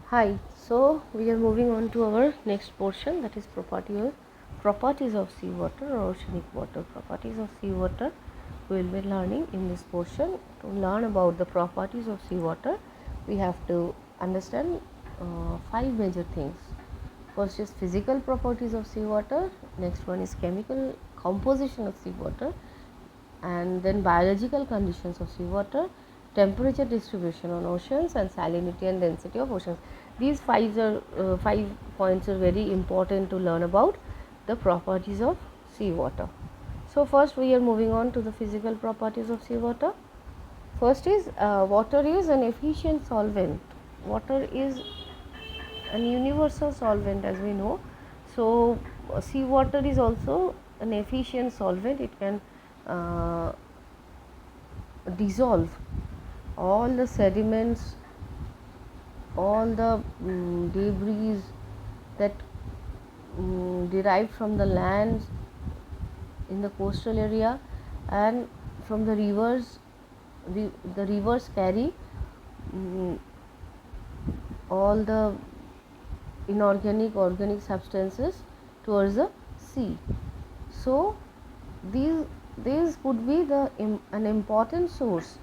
Hi, so we are moving on to our next portion, that is properties of seawater or oceanic water. Properties of seawater we will be learning in this portion. To learn about the properties of seawater, we have to understand five major things. First is physical properties of seawater, next one is chemical composition of seawater, and then biological conditions of seawater, temperature distribution on oceans, and salinity and density of oceans. These five points are very important to learn about the properties of seawater. So first we are moving on to the physical properties of seawater. First is water is an efficient solvent. Water is an universal solvent, as we know. So seawater is also an efficient solvent. It can dissolve all the sediments, all the debris that derived from the lands in the coastal area and from the rivers. The rivers carry all the organic substances towards the sea. So these could be an important source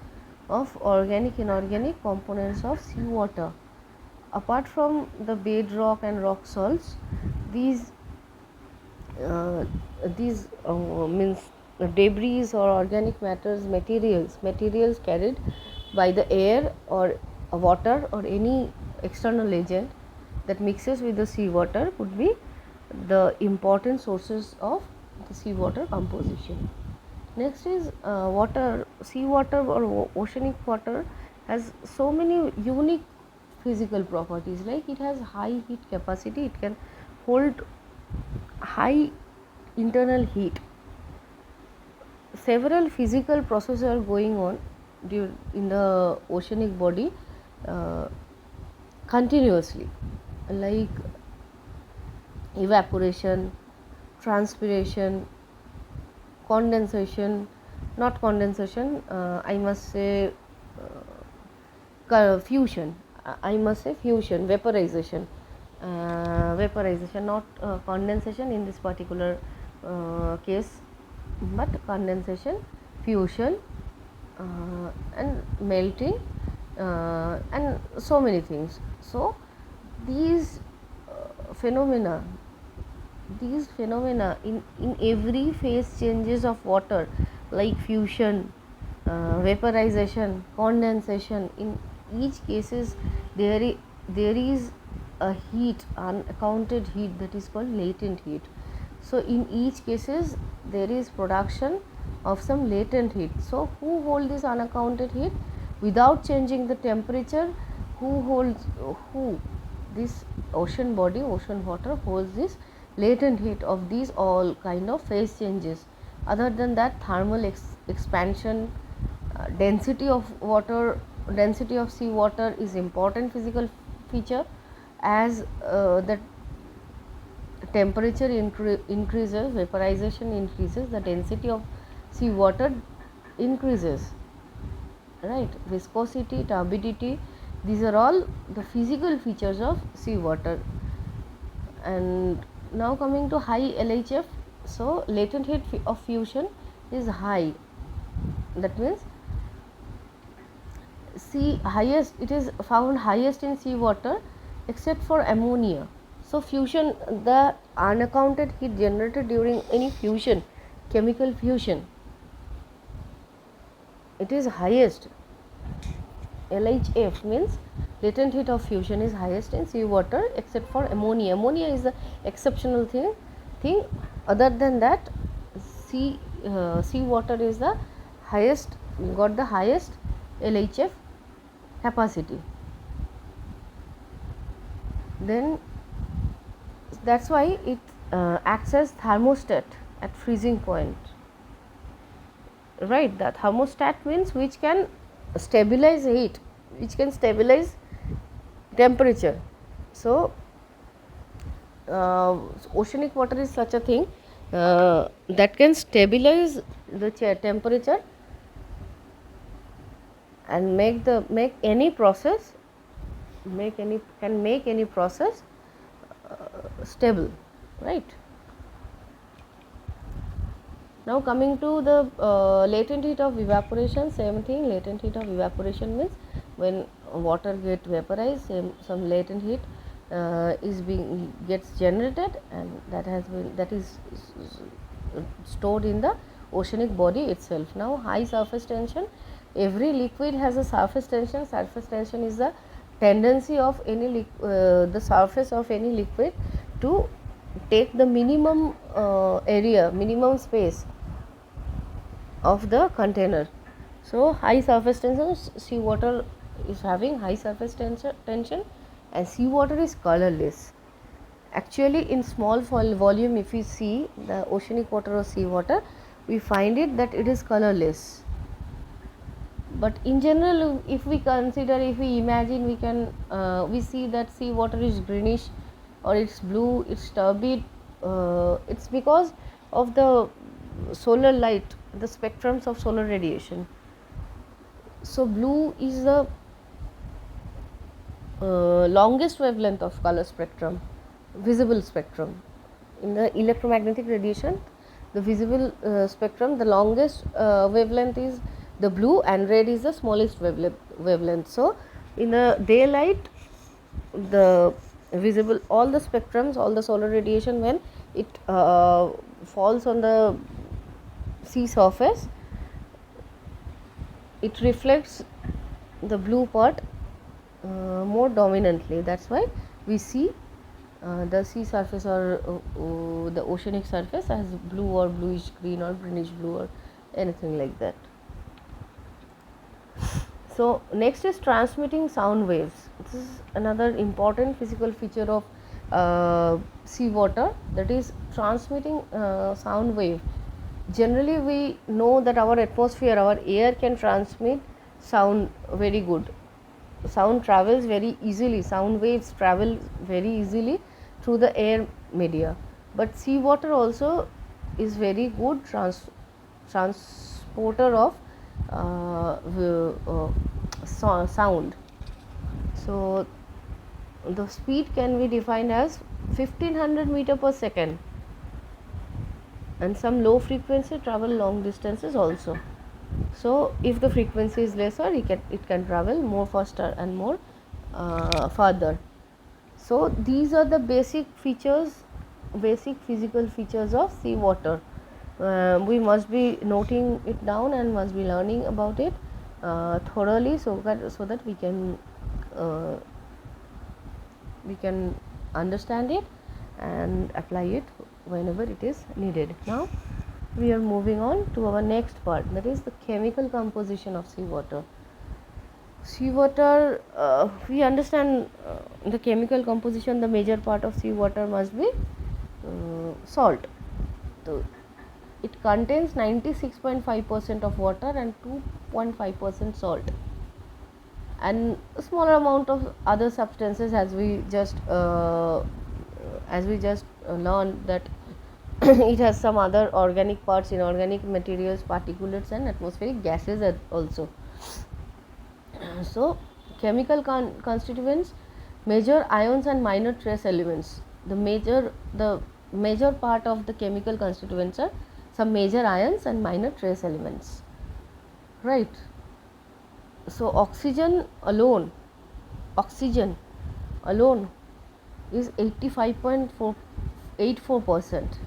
of organic inorganic components of seawater. Apart from the bedrock and rock salts, these means debris or organic materials carried by the air or water or any external agent that mixes with the seawater could be the important sources of the seawater composition. Next is seawater or oceanic water has so many unique physical properties, like it has high heat capacity, it can hold high internal heat. Several physical processes are going on in the oceanic body continuously, like evaporation, transpiration, condensation, not condensation, I must say fusion, vaporization, not condensation in this particular case, but condensation, fusion, and melting, and so many things. So these phenomena in every phase changes of water, like fusion, vaporization, condensation, in each cases there is a heat, unaccounted heat, that is called latent heat. So in each cases there is production of some latent heat. So who hold this unaccounted heat without changing the temperature? Who this ocean water holds this latent heat of these all kind of phase changes. Other than that, thermal expansion, density of sea water is important physical feature. As the temperature increases, vaporization increases, the density of sea water increases, right? Viscosity, turbidity, these are all the physical features of sea water. And now coming to high LHF, so latent heat of fusion is high. That means it is found highest in sea water except for ammonia. So fusion, the unaccounted heat generated during any fusion, chemical fusion, it is highest. LHF means latent heat of fusion is highest in sea water except for ammonia. Ammonia is the exceptional thing. Other than that, sea water is the highest, got the highest LHF capacity. Then that's why it acts as thermostat at freezing point, right? The thermostat means which can stabilize heat, which can stabilize temperature. So oceanic water is such a thing that can stabilize the temperature and make any process can make any process stable, right? Now coming to the latent heat of evaporation, same thing. Latent heat of evaporation means when water get vaporized, some latent heat gets generated, and that is stored in the oceanic body itself. Now high surface tension, every liquid has a surface tension. Surface tension is the tendency of the surface of any liquid to take the minimum area, minimum space of the container. So high surface tension, seawater is having high surface tension, and seawater is colorless. Actually, in small volume, if we see the oceanic water or seawater, we find it that it is colorless. But in general, if we imagine, we see that seawater is greenish, or it's blue, it's turbid. It's because of the solar light, the spectrums of solar radiation. So blue is the longest wavelength of color spectrum, visible spectrum. In the electromagnetic radiation, the visible spectrum, the longest wavelength is the blue, and red is the smallest wavelength. So in the daylight, the visible, all the spectrums, all the solar radiation, when it falls on the sea surface, it reflects the blue part more dominantly. That's why we see the sea surface or the oceanic surface as blue or bluish green or greenish blue or anything like that. So next is transmitting sound waves. This is another important physical feature of seawater, that is transmitting sound wave. Generally we know that our atmosphere, our air can transmit sound very good. Sound travels very easily, sound waves travel very easily through the air media, but seawater also is very good transporter of sound. So the speed can be defined as 1500 meter per second, and some low frequency travel long distances also. So if the frequency is lesser, it can travel more faster and more further. So these are the basic physical features of seawater. We must be noting it down and must be learning about it thoroughly, so that we can understand it and apply it whenever it is needed. Now we are moving on to our next part, that is the chemical composition of seawater. Seawater, we understand the chemical composition. The major part of seawater must be salt. So it contains 96.5% of water and 2.5% salt, and a smaller amount of other substances, as we just learned that it has some other organic parts, inorganic materials, particulates, and atmospheric gases also. So chemical constituents, major ions and minor trace elements. The major part of the chemical constituents are some major ions and minor trace elements, right? So oxygen alone is 85.84%.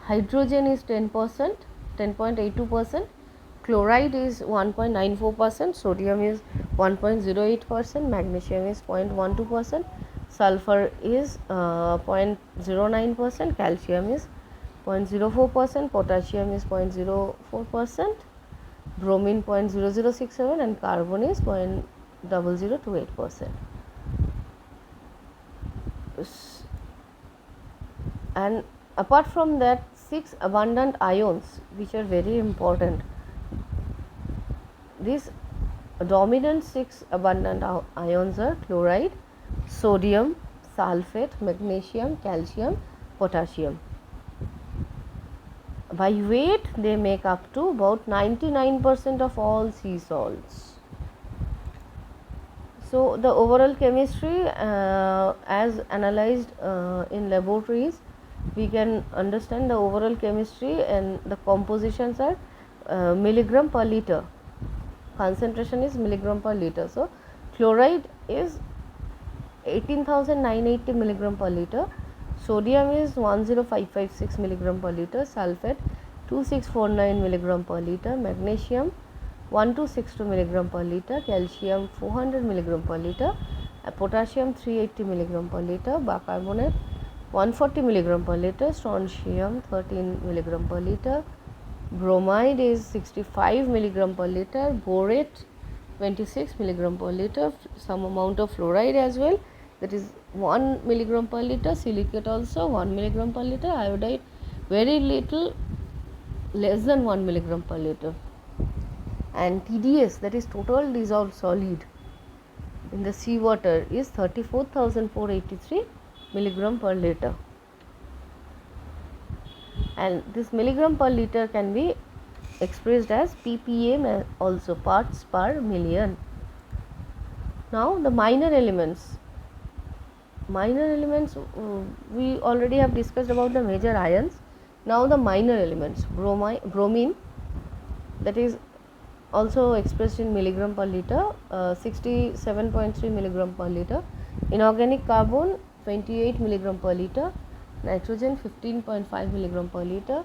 Hydrogen is 10%, 10.82%. Chloride is 1.94%. Sodium is 1.08%. Magnesium is 0.12%. Sulfur is 0.09%. Calcium is 0.04%. Potassium is 0.04%. Bromine 0.0067, and carbon is 0.0028%. And apart from that, 6 abundant ions which are very important. These dominant 6 abundant ions are chloride, sodium, sulfate, magnesium, calcium, potassium. By weight, they make up to about 99% of all sea salts. So the overall chemistry as analyzed in laboratories, we can understand the overall chemistry, and the compositions are milligram per liter. Concentration is milligram per liter. So chloride is 18,980 milligram per liter, sodium is 10556 milligram per liter, sulfate 2649 milligram per liter, magnesium 1262 milligram per liter, calcium 400 milligram per liter, potassium 380 milligram per liter, bicarbonate 140 milligram per liter, strontium 13 milligram per liter, bromide is 65 milligram per liter, borate 26 milligram per liter, some amount of fluoride as well, that is 1 milligram per liter, silicate also 1 milligram per liter, iodide very little, less than 1 milligram per liter, and TDS, that is total dissolved solid in the seawater, is 34,483 milligram per liter, and this milligram per liter can be expressed as ppm, also parts per million. Now the minor elements, we already have discussed about the major ions. Now the minor elements, bromine, that is also expressed in milligram per liter, 67.3 milligram per liter, inorganic carbon 28 milligram per liter, nitrogen 15.5 milligram per liter,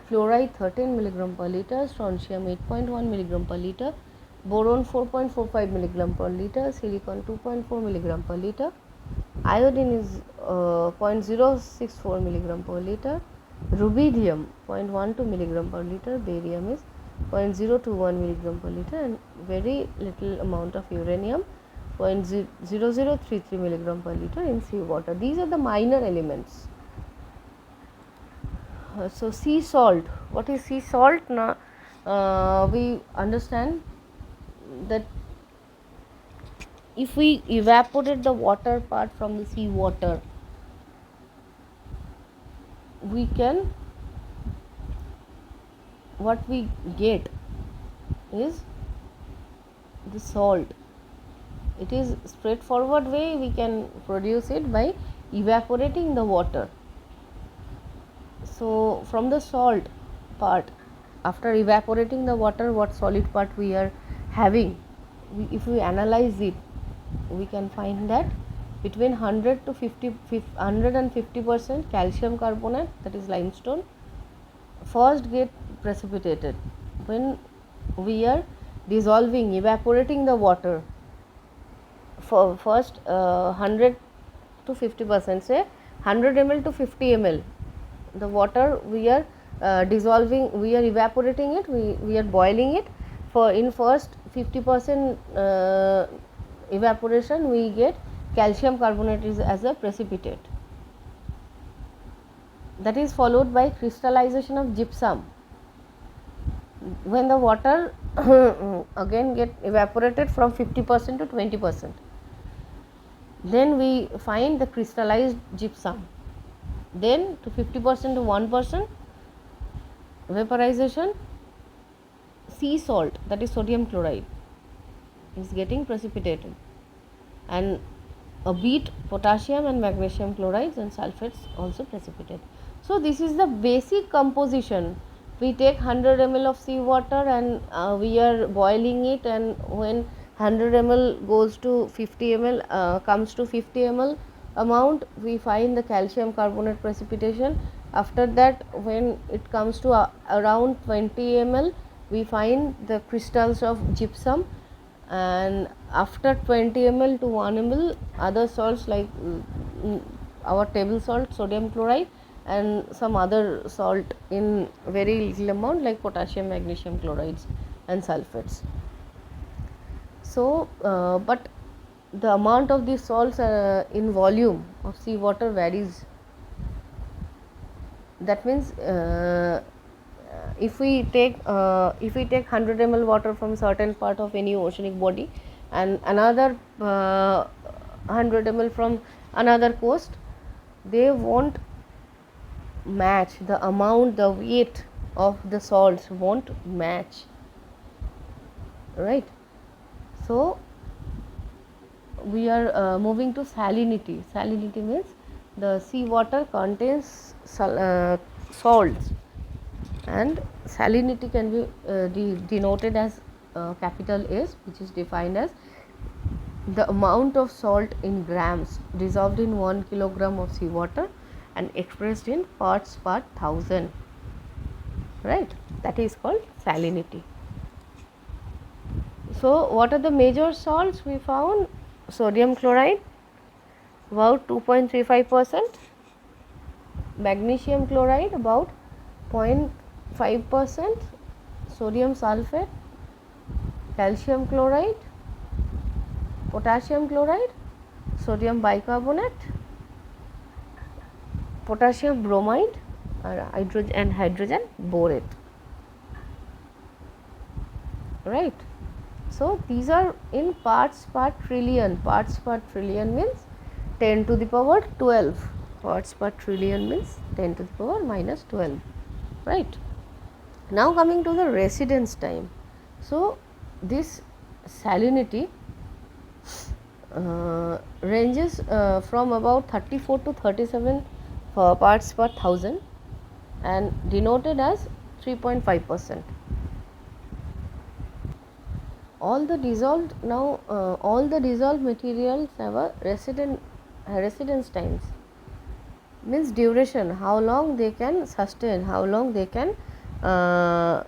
fluoride 13 milligram per liter, strontium 8.1 milligram per liter, boron 4.45 milligram per liter, silicon 2.4 milligram per liter, iodine is 0.064 milligram per liter, rubidium 0.12 milligram per liter, barium is 0.021 milligram per liter, and very little amount of uranium 0.0033 milligram per liter in seawater. These are the minor elements. So sea salt, what is sea salt? Now we understand that if we evaporate the water part from the sea water, we can, what we get is the salt. It is straightforward way we can produce it by evaporating the water. So from the salt part, after evaporating the water, what solid part we are having, if we analyze it, we can find that between 100 to 150% calcium carbonate, that is limestone, first get precipitated when we are dissolving, evaporating the water. For first 100 to 50%, say 100 ml to 50 ml, the water we are dissolving, we are evaporating it, we are boiling it. For in first 50% evaporation, we get calcium carbonate as a precipitate. That is followed by crystallization of gypsum. When the water again get evaporated from 50% to 20%, then we find the crystallized gypsum. Then to 50% to 1% vaporization, sea salt, that is sodium chloride, is getting precipitated, and a bit potassium and magnesium chlorides and sulfates also precipitate. So this is the basic composition. We take 100 ml of sea water and we are boiling it, and when 100 ml goes to 50 ml, comes to 50 ml amount, we find the calcium carbonate precipitation. After that, when it comes to around 20 ml, we find the crystals of gypsum, and after 20 ml to 1 ml, other salts like our table salt, sodium chloride, and some other salt in very little amount like potassium, magnesium chlorides and sulfates. So but the amount of these salts in volume of sea water varies. That means if we take 100 ml water from certain part of any oceanic body and another 100 ml from another coast, they won't match. The amount, the weight of the salts won't match, right? So we are moving to salinity. Salinity means the seawater contains salts, and salinity can be denoted as capital S, which is defined as the amount of salt in grams dissolved in 1 kilogram of seawater and expressed in parts per thousand, right? That is called salinity. So what are the major salts we found? Sodium chloride about 2.35%, magnesium chloride about 0.5%, sodium sulfate, calcium chloride, potassium chloride, sodium bicarbonate, potassium bromide, and hydrogen borate, right? So these are in parts per trillion. Parts per trillion means 10 to the power 12. Parts per trillion means 10 to the power minus 12, right? Now coming to the residence time. So this salinity ranges from about 34 to 37 parts per thousand and denoted as 3.5%. All the dissolved materials have a residence times, means duration, how long they can sustain, how long they can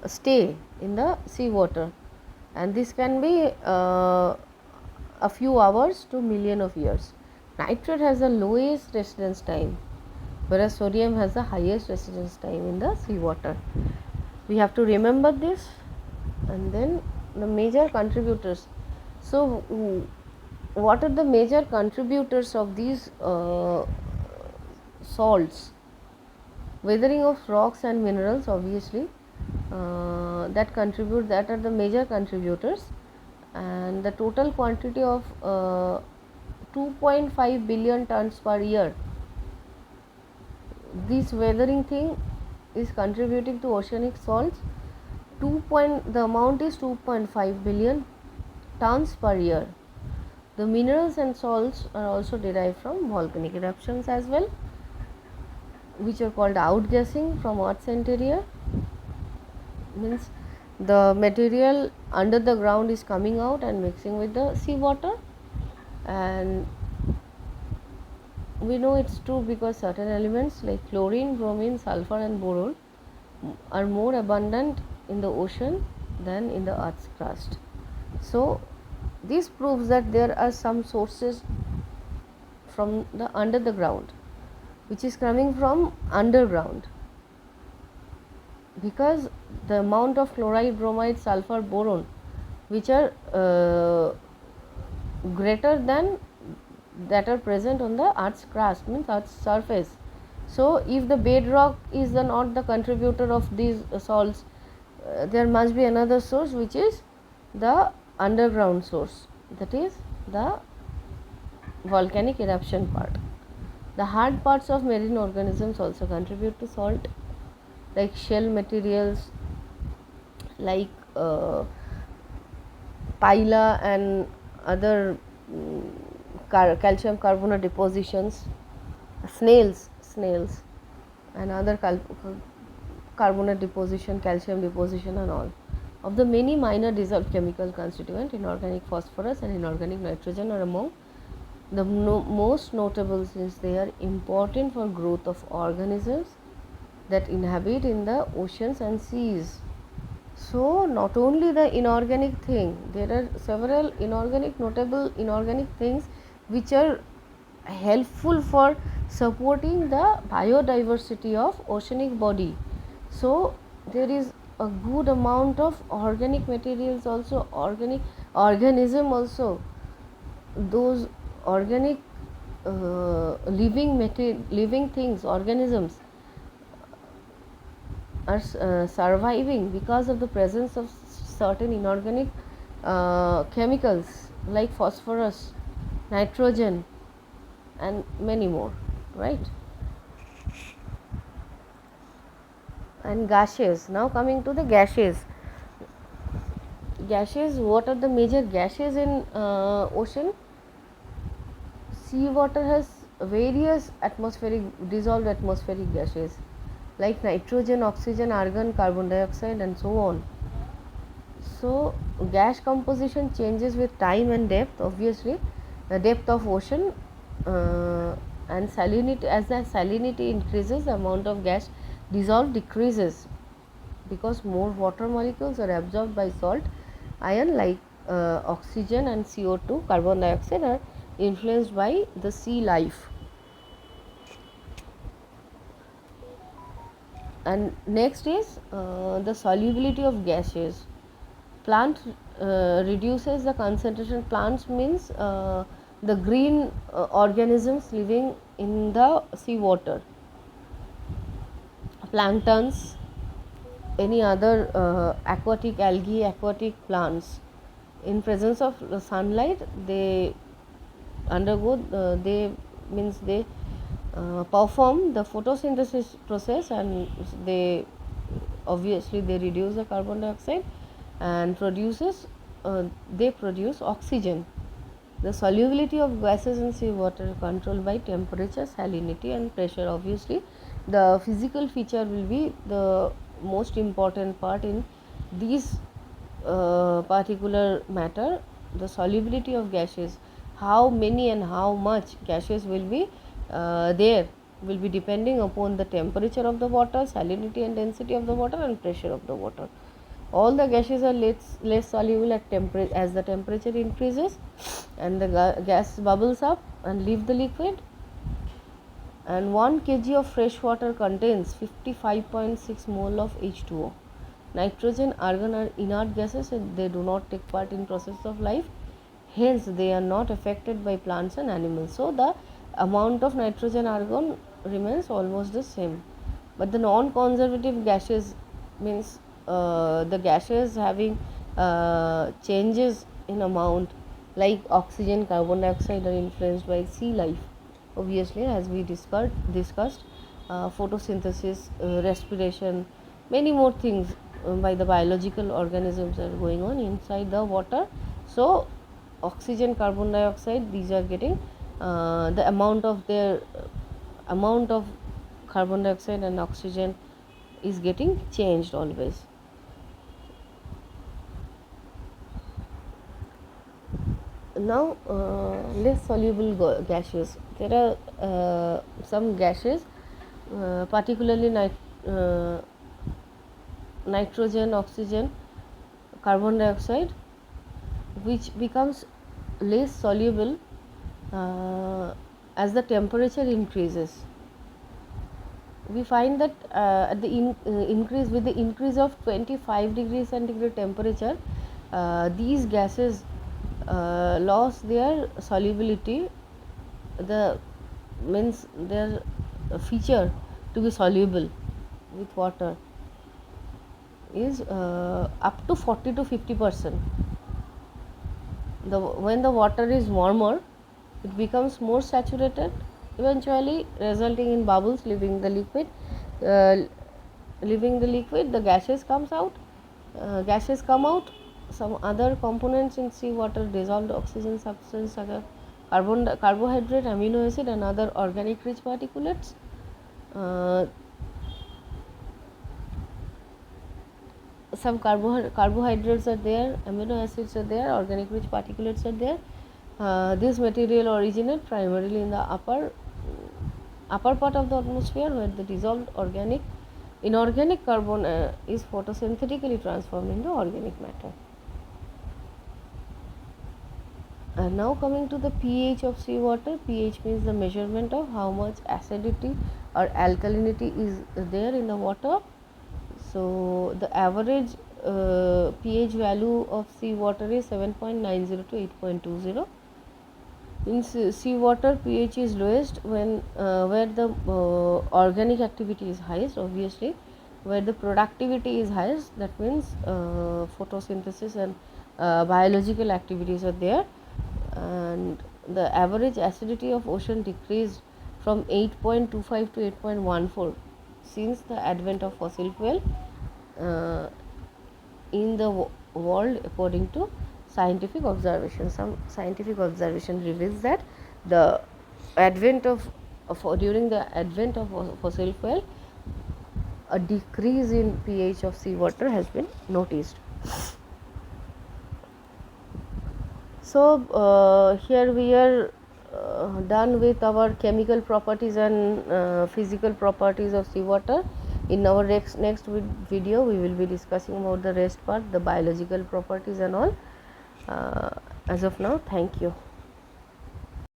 stay in the seawater, and this can be a few hours to million of years. Nitrate has the lowest residence time, whereas sodium has the highest residence time in the seawater. We have to remember this. And then the major contributors. So what are the major contributors of these salts? Weathering of rocks and minerals, obviously, that are the major contributors, and the total quantity of 2.5 billion tons per year. This weathering thing is contributing to oceanic salts. The amount is 2.5 billion tons per year. The minerals and salts are also derived from volcanic eruptions as well, which are called outgassing from Earth's interior. Means the material under the ground is coming out and mixing with the seawater, and we know it's true because certain elements like chlorine, bromine, sulfur and boron are more abundant in the ocean than in the Earth's crust. So this proves that there are some sources from the under the ground, which is coming from underground, because the amount of chloride, bromide, sulfur, boron, which are greater than that are present on the Earth's crust, means Earth's surface. So if the bedrock is not the contributor of these salts, there must be another source, which is the underground source, that is the volcanic eruption part. The hard parts of marine organisms also contribute to salt, like shell materials, like pila and other calcium carbonate depositions, snails and other carbonate deposition, calcium deposition and all. Of the many minor dissolved chemical constituent, inorganic phosphorus and inorganic nitrogen are among the most notable, since they are important for growth of organisms that inhabit in the oceans and seas. So not only the inorganic thing, there are several notable inorganic things which are helpful for supporting the biodiversity of oceanic body. So there is a good amount of organic materials also, organic organism also. Those organic living things, organisms are surviving because of the presence of certain inorganic chemicals like phosphorus, nitrogen and many more, right? And gases. Now coming to the gases. Gases, what are the major gases in ocean? seawater has various dissolved atmospheric gases like nitrogen, oxygen, argon, carbon dioxide, and so on. So gas composition changes with time and depth. Obviously, the depth of ocean and salinity. As the salinity increases, the amount of gas dissolved decreases because more water molecules are absorbed by salt ion like oxygen and CO2, carbon dioxide, are influenced by the sea life. And next is the solubility of gases. Plant reduces the concentration. Plants means the green organisms living in the sea water, planktons, any other aquatic algae, aquatic plants. In presence of sunlight, they undergo they perform the photosynthesis process, and they reduce the carbon dioxide and they produce oxygen. The solubility of gases in seawater is controlled by temperature, salinity, and pressure. Obviously, the physical feature will be the most important part in these particular matter. The solubility of gases, how many and how much gases will be there, will be depending upon the temperature of the water, salinity and density of the water, and pressure of the water. All the gases are less soluble at as the temperature increases, and the gas bubbles up and leave the liquid. And 1 kg of fresh water contains 55.6 mole of H2O. Nitrogen, argon are inert gases and they do not take part in process of life. Hence, they are not affected by plants and animals. So, the amount of nitrogen, argon remains almost the same. But the non-conservative gases means the gases having changes in amount like oxygen, carbon dioxide are influenced by sea life. Obviously, as we discussed photosynthesis, respiration, many more things by the biological organisms are going on inside the water. So oxygen, carbon dioxide, these are getting the amount of carbon dioxide and oxygen is getting changed always. Now less soluble gases. There are some gases particularly nitrogen, oxygen, carbon dioxide, which becomes less soluble as the temperature increases. We find that at the increase of 25 degrees centigrade temperature, these gases lost their solubility. The means their feature to be soluble with water is up to 40 to 50%. When the water is warmer, it becomes more saturated, eventually resulting in bubbles leaving the liquid. The gases come out. Some other components in seawater, dissolved oxygen substance, carbohydrate, amino acid, and other organic rich particulates. Some carbohydrates are there, amino acids are there, organic rich particulates are there. This material originate primarily in the upper part of the atmosphere, where the dissolved inorganic carbon is photosynthetically transformed into organic matter. And now coming to the pH of seawater. pH means the measurement of how much acidity or alkalinity is there in the water. So the average pH value of seawater is 7.90 to 8.20. In seawater, pH is lowest when where the organic activity is highest. Obviously, where the productivity is highest, that means photosynthesis and biological activities are there. And the average acidity of ocean decreased from 8.25 to 8.14 since the advent of fossil fuel in the world, according to scientific observation. Some scientific observation reveals that the advent of during the advent of fossil fuel, a decrease in pH of seawater has been noticed. So here we are done with our chemical properties and physical properties of seawater. In our next video we will be discussing about the rest part, the biological properties and all. As of now, thank you.